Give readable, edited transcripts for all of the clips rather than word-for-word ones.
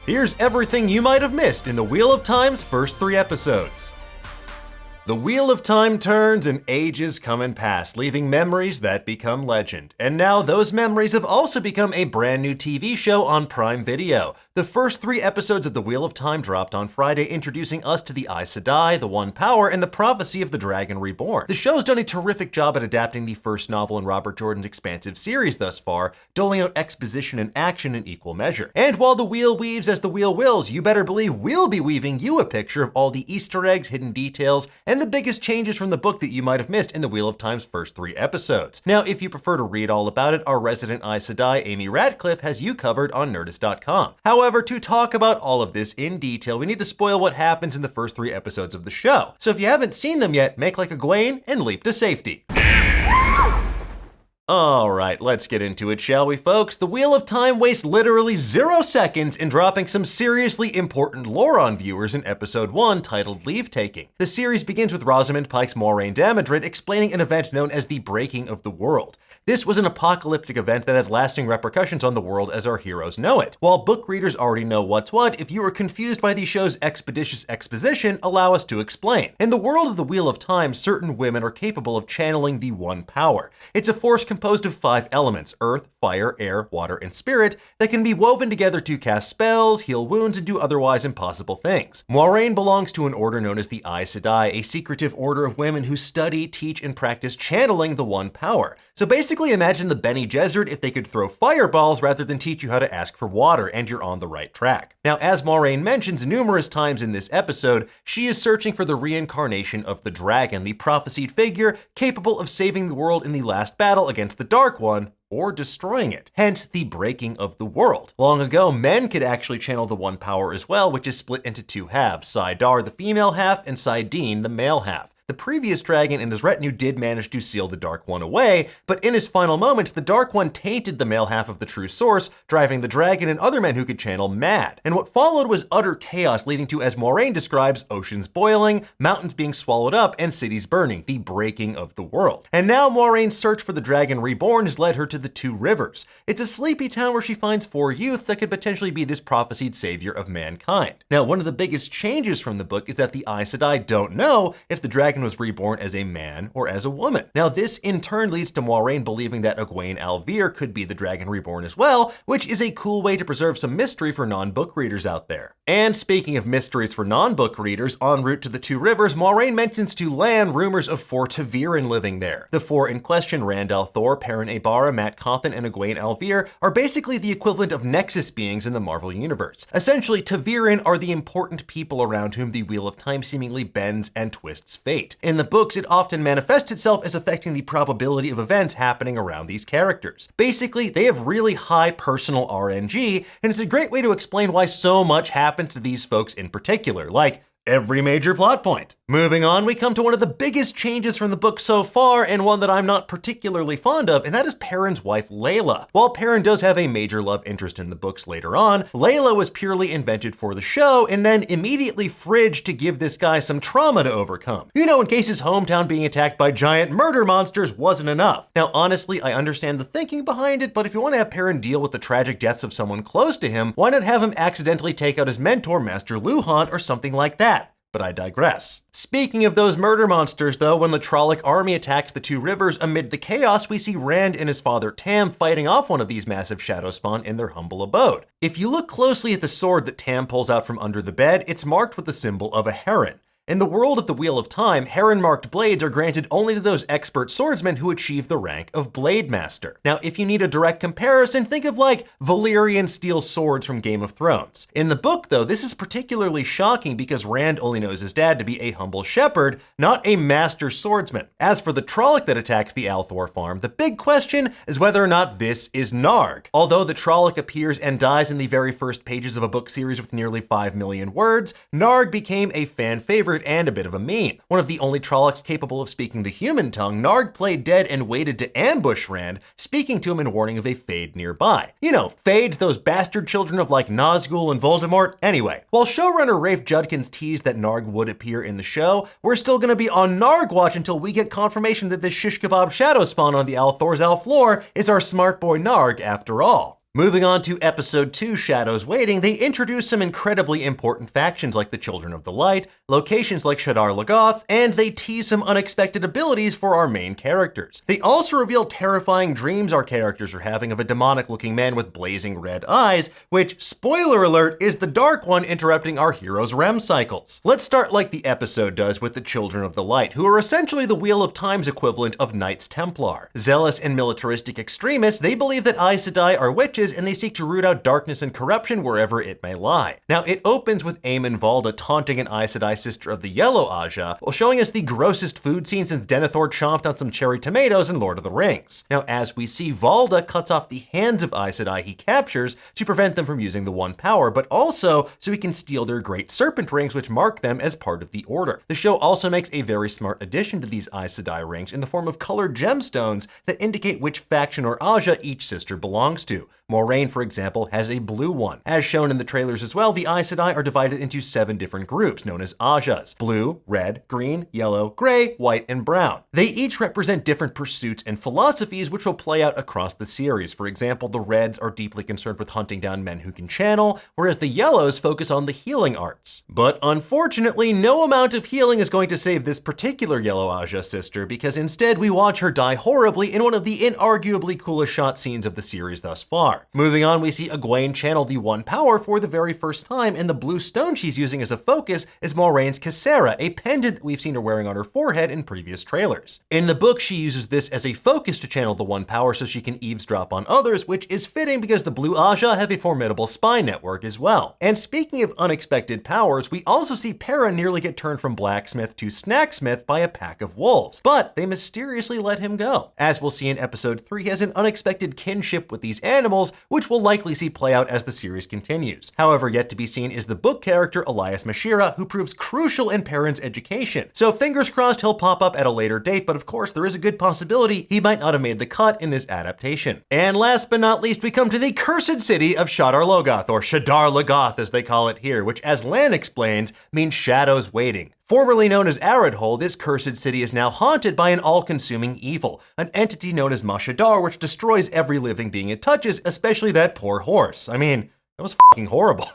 Here's everything you might have missed in the Wheel of Time's first 3 episodes. The Wheel of Time turns and ages come and pass, leaving memories that become legend. And now those memories have also become a brand new TV show on Prime Video. The first 3 episodes of The Wheel of Time dropped on Friday, introducing us to the Aes Sedai, the One Power, and the prophecy of the Dragon Reborn. The show's done a terrific job at adapting the first novel in Robert Jordan's expansive series thus far, doling out exposition and action in equal measure. And while the wheel weaves as the wheel wills, you better believe we'll be weaving you a picture of all the Easter eggs, hidden details, and the biggest changes from the book that you might have missed in the Wheel of Time's first 3 episodes. Now, if you prefer to read all about it, our resident Aes Sedai, Amy Radcliffe, has you covered on Nerdist.com. However, to talk about all of this in detail, we need to spoil what happens in the first 3 episodes of the show. So if you haven't seen them yet, make like Egwene and leap to safety. Alright, let's get into it, shall we, folks? The Wheel of Time wastes literally 0 seconds in dropping some seriously important lore on viewers in episode 1 titled Leave Taking. The series begins with Rosamund Pike's Moiraine Damodred explaining an event known as the Breaking of the World. This was an apocalyptic event that had lasting repercussions on the world as our heroes know it. While book readers already know what's what, if you are confused by the show's expeditious exposition, allow us to explain. In the world of the Wheel of Time, certain women are capable of channeling the One Power. It's a force composed of 5 elements: earth, fire, air, water, and spirit that can be woven together to cast spells, heal wounds, and do otherwise impossible things. Moiraine belongs to an order known as the Aes Sedai, a secretive order of women who study, teach, and practice channeling the One Power. So basically imagine the Bene Gesserit if they could throw fireballs rather than teach you how to ask for water, and you're on the right track. Now, as Moiraine mentions numerous times in this episode, she is searching for the reincarnation of the dragon, the prophesied figure capable of saving the world in the last battle against the Dark One, or destroying it. Hence, the breaking of the world. Long ago, men could actually channel the One Power as well, which is split into 2 halves, Saidar, the female half, and Saidin, the male half. The previous dragon and his retinue did manage to seal the Dark One away, but in his final moments, the Dark One tainted the male half of the true source, driving the dragon and other men who could channel mad. And what followed was utter chaos, leading to, as Moiraine describes, oceans boiling, mountains being swallowed up, and cities burning, the breaking of the world. And now Moraine's search for the Dragon Reborn has led her to the 2 Rivers. It's a sleepy town where she finds 4 youths that could potentially be this prophesied savior of mankind. Now, one of the biggest changes from the book is that the Aes Sedai don't know if the dragon was reborn as a man or as a woman. Now, this in turn leads to Moiraine believing that Egwene Alvear could be the Dragon Reborn as well, which is a cool way to preserve some mystery for non-book readers out there. And speaking of mysteries for non-book readers, en route to the 2 Rivers, Moiraine mentions to Lan rumors of 4 ta'veren living there. The 4 in question, Rand al'Thor, Perrin Aybara, Mat Cauthon, and Egwene Alvear, are basically the equivalent of Nexus beings in the Marvel Universe. Essentially, ta'veren are the important people around whom the Wheel of Time seemingly bends and twists fate. In the books, it often manifests itself as affecting the probability of events happening around these characters. Basically, they have really high personal RNG, and it's a great way to explain why so much happens to these folks in particular, like every major plot point. Moving on, we come to one of the biggest changes from the book so far, and one that I'm not particularly fond of, and that is Perrin's wife, Layla. While Perrin does have a major love interest in the books later on, Layla was purely invented for the show, and then immediately fridged to give this guy some trauma to overcome. You know, in case his hometown being attacked by giant murder monsters wasn't enough. Now, honestly, I understand the thinking behind it, but if you want to have Perrin deal with the tragic deaths of someone close to him, why not have him accidentally take out his mentor, Master Luhhan, or something like that? But I digress. Speaking of those murder monsters, though, when the Trolloc army attacks the 2 Rivers, amid the chaos, we see Rand and his father Tam fighting off one of these massive shadow spawn in their humble abode. If you look closely at the sword that Tam pulls out from under the bed, it's marked with the symbol of a heron. In the world of the Wheel of Time, heron-marked blades are granted only to those expert swordsmen who achieve the rank of Blade Master. Now, if you need a direct comparison, think of like Valyrian steel swords from Game of Thrones. In the book, though, this is particularly shocking because Rand only knows his dad to be a humble shepherd, not a master swordsman. As for the Trolloc that attacks the al'Thor farm, the big question is whether or not this is Narg. Although the Trolloc appears and dies in the very first pages of a book series with nearly 5 million words, Narg became a fan favorite and a bit of a meme. One of the only Trollocs capable of speaking the human tongue, Narg played dead and waited to ambush Rand, speaking to him and warning of a Fade nearby. You know, Fades, those bastard children of like Nazgul and Voldemort. Anyway, while showrunner Rafe Judkins teased that Narg would appear in the show, we're still gonna be on Narg watch until we get confirmation that this shish kebab shadow spawn on the al'Thor's al'Flor is our smart boy Narg after all. Moving on to episode 2, Shadows Waiting, they introduce some incredibly important factions like the Children of the Light, locations like Shadar Logoth, and they tease some unexpected abilities for our main characters. They also reveal terrifying dreams our characters are having of a demonic-looking man with blazing red eyes, which, spoiler alert, is the Dark One interrupting our heroes' REM cycles. Let's start like the episode does with the Children of the Light, who are essentially the Wheel of Time's equivalent of Knights Templar. Zealous and militaristic extremists, they believe that Aes Sedai are witches and they seek to root out darkness and corruption wherever it may lie. Now, it opens with Aemon Valda taunting an Aes Sedai sister of the Yellow Aja, while showing us the grossest food scene since Denethor chomped on some cherry tomatoes in Lord of the Rings. Now, as we see, Valda cuts off the hands of Aes Sedai he captures to prevent them from using the One Power, but also so he can steal their great serpent rings which mark them as part of the Order. The show also makes a very smart addition to these Aes Sedai rings in the form of colored gemstones that indicate which faction or Aja each sister belongs to. Moiraine, for example, has a blue one. As shown in the trailers as well, the Aes Sedai are divided into 7 different groups known as Ajas: blue, red, green, yellow, gray, white, and brown. They each represent different pursuits and philosophies which will play out across the series. For example, the Reds are deeply concerned with hunting down men who can channel, whereas the Yellows focus on the healing arts. But unfortunately, no amount of healing is going to save this particular Yellow Aja sister, because instead we watch her die horribly in one of the inarguably coolest shot scenes of the series thus far. Moving on, we see Egwene channel the One Power for the very first time, and the blue stone she's using as a focus is Moraine's Kisera, a pendant that we've seen her wearing on her forehead in previous trailers. In the book, she uses this as a focus to channel the One Power so she can eavesdrop on others, which is fitting because the Blue Aja have a formidable spy network as well. And speaking of unexpected powers, we also see Perrin nearly get turned from blacksmith to snacksmith by a pack of wolves, but they mysteriously let him go. As we'll see in episode 3, he has an unexpected kinship with these animals, which we'll likely see play out as the series continues. However, yet to be seen is the book character Elias Mashira, who proves crucial in Perrin's education. So fingers crossed he'll pop up at a later date, but of course there is a good possibility he might not have made the cut in this adaptation. And last but not least, we come to the cursed city of Shadar Logoth, or Shadar Logoth as they call it here, which, as Lan explains, means shadows waiting. Formerly known as Aradhol, this cursed city is now haunted by an all-consuming evil, an entity known as Mashadar, which destroys every living being it touches, especially that poor horse. I mean, that was fucking horrible.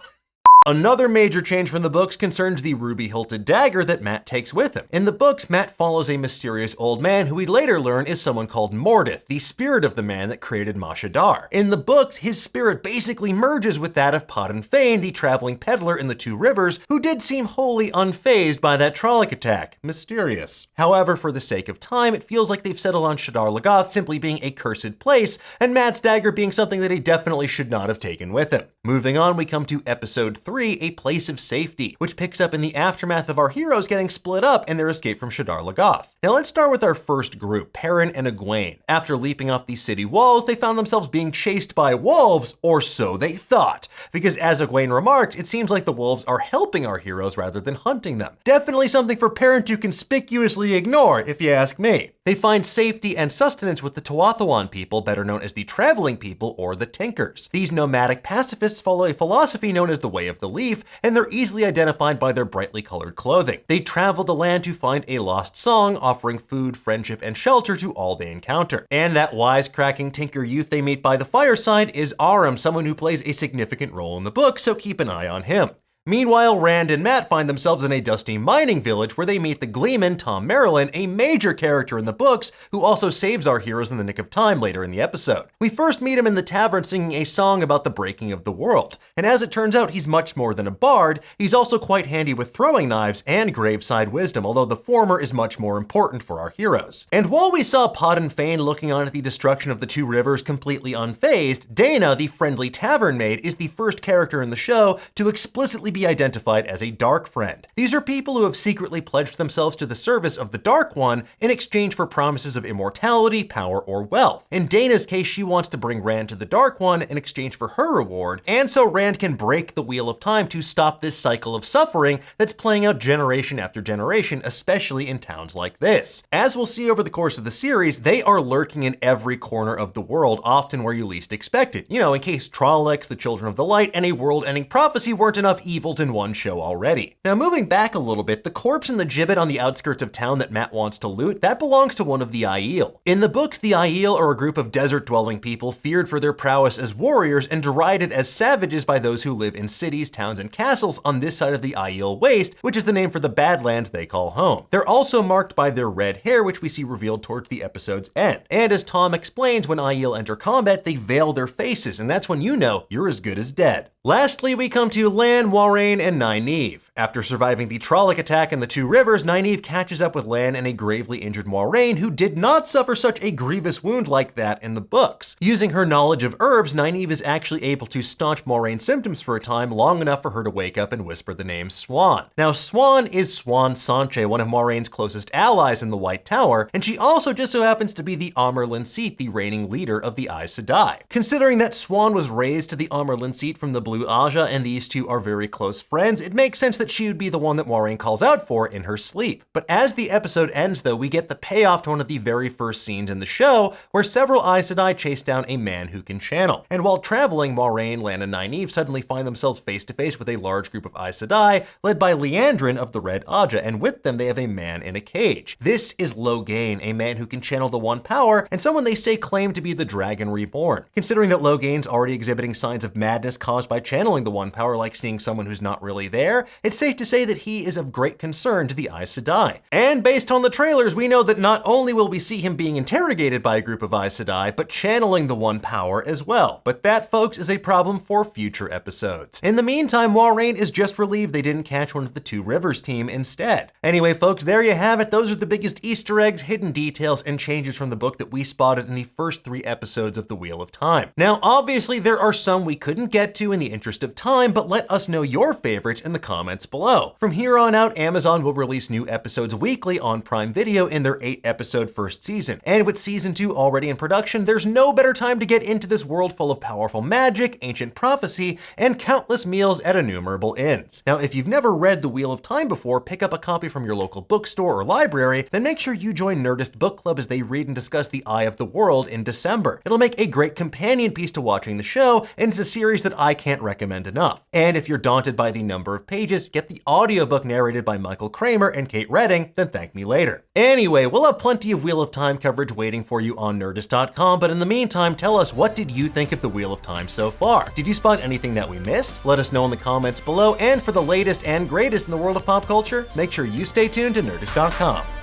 Another major change from the books concerns the ruby-hilted dagger that Mat takes with him. In the books, Mat follows a mysterious old man who we later learn is someone called Mordith, the spirit of the man that created Mashadar. In the books, his spirit basically merges with that of Podden Fane, the traveling peddler in the Two Rivers, who did seem wholly unfazed by that Trolloc attack. Mysterious. However, for the sake of time, it feels like they've settled on Shadar Logoth simply being a cursed place, and Mat's dagger being something that he definitely should not have taken with him. Moving on, we come to episode 3, A Place of Safety, which picks up in the aftermath of our heroes getting split up and their escape from Shadar Logoth. Now let's start with our first group, Perrin and Egwene. After leaping off the city walls, they found themselves being chased by wolves, or so they thought, because as Egwene remarked, it seems like the wolves are helping our heroes rather than hunting them. Definitely something for Perrin to conspicuously ignore, if you ask me. They find safety and sustenance with the Tuathawan people, better known as the Traveling People or the Tinkers. These nomadic pacifists follow a philosophy known as the Way of the Leaf, and they're easily identified by their brightly colored clothing. They travel the land to find a lost song, offering food, friendship, and shelter to all they encounter. And that wisecracking Tinker youth they meet by the fireside is Aram, someone who plays a significant role in the book, so keep an eye on him. Meanwhile, Rand and Mat find themselves in a dusty mining village where they meet the Gleeman, Tom Marilyn, a major character in the books who also saves our heroes in the nick of time later in the episode. We first meet him in the tavern singing a song about the breaking of the world, and as it turns out, he's much more than a bard. He's also quite handy with throwing knives and graveside wisdom, although the former is much more important for our heroes. And while we saw Podden Fane looking on at the destruction of the Two Rivers completely unfazed, Dana, the friendly tavern maid, is the first character in the show to explicitly be identified as a dark friend. These are people who have secretly pledged themselves to the service of the Dark One in exchange for promises of immortality, power, or wealth. In Dana's case, she wants to bring Rand to the Dark One in exchange for her reward, and so Rand can break the Wheel of Time to stop this cycle of suffering that's playing out generation after generation, especially in towns like this. As we'll see over the course of the series, they are lurking in every corner of the world, often where you least expect it. You know, in case Trollocs, the Children of the Light, and a world-ending prophecy weren't enough even evils in one show already. Now moving back a little bit, the corpse in the gibbet on the outskirts of town that Matt wants to loot, that belongs to one of the Aiel. In the books, the Aiel are a group of desert-dwelling people feared for their prowess as warriors and derided as savages by those who live in cities, towns, and castles on this side of the Aiel Waste, which is the name for the Badlands they call home. They're also marked by their red hair, which we see revealed towards the episode's end. And as Tom explains, when Aiel enter combat, they veil their faces, and that's when you know you're as good as dead. Lastly, we come to Lan, Moiraine, and Nynaeve. After surviving the Trolloc attack in the Two Rivers, Nynaeve catches up with Lan and a gravely injured Moiraine, who did not suffer such a grievous wound like that in the books. Using her knowledge of herbs, Nynaeve is actually able to staunch Moraine's symptoms for a time, long enough for her to wake up and whisper the name Swan. Now, Swan is Swan Sanche, one of Moraine's closest allies in the White Tower, and she also just so happens to be the Amyrlin seat, the reigning leader of the Aes Sedai. Considering that Swan was raised to the Amyrlin seat from the Blue Aja, and these two are very close friends, it makes sense that she would be the one that Moiraine calls out for in her sleep. But as the episode ends, though, we get the payoff to one of the very first scenes in the show, where several Aes Sedai chase down a man who can channel. And while traveling, Moiraine, Lan, and Nynaeve suddenly find themselves face to face with a large group of Aes Sedai, led by Liandrin of the Red Aja, and with them they have a man in a cage. This is Logain, a man who can channel the One Power, and someone they say claimed to be the Dragon Reborn. Considering that Logain's already exhibiting signs of madness caused by channeling the One Power, like seeing someone who's not really there, it's safe to say that he is of great concern to the Aes Sedai. And based on the trailers, we know that not only will we see him being interrogated by a group of Aes Sedai, but channeling the One Power as well. But that, folks, is a problem for future episodes. In the meantime, Moiraine is just relieved they didn't catch one of the Two Rivers team instead. Anyway, folks, there you have it. Those are the biggest Easter eggs, hidden details, and changes from the book that we spotted in the first 3 episodes of The Wheel of Time. Now, obviously, there are some we couldn't get to in the interest of time, but let us know your favorites in the comments below. From here on out, Amazon will release new episodes weekly on Prime Video in their 8-episode first season. And with season 2 already in production, there's no better time to get into this world full of powerful magic, ancient prophecy, and countless meals at innumerable inns. Now, if you've never read The Wheel of Time before, pick up a copy from your local bookstore or library, then make sure you join Nerdist Book Club as they read and discuss The Eye of the World in December. It'll make a great companion piece to watching the show, and it's a series that I can't recommend enough. And if you're daunted by the number of pages, get the audiobook narrated by Michael Kramer and Kate Redding, then thank me later. Anyway, we'll have plenty of Wheel of Time coverage waiting for you on Nerdist.com, but in the meantime, tell us, what did you think of the Wheel of Time so far? Did you spot anything that we missed? Let us know in the comments below, and for the latest and greatest in the world of pop culture, make sure you stay tuned to Nerdist.com.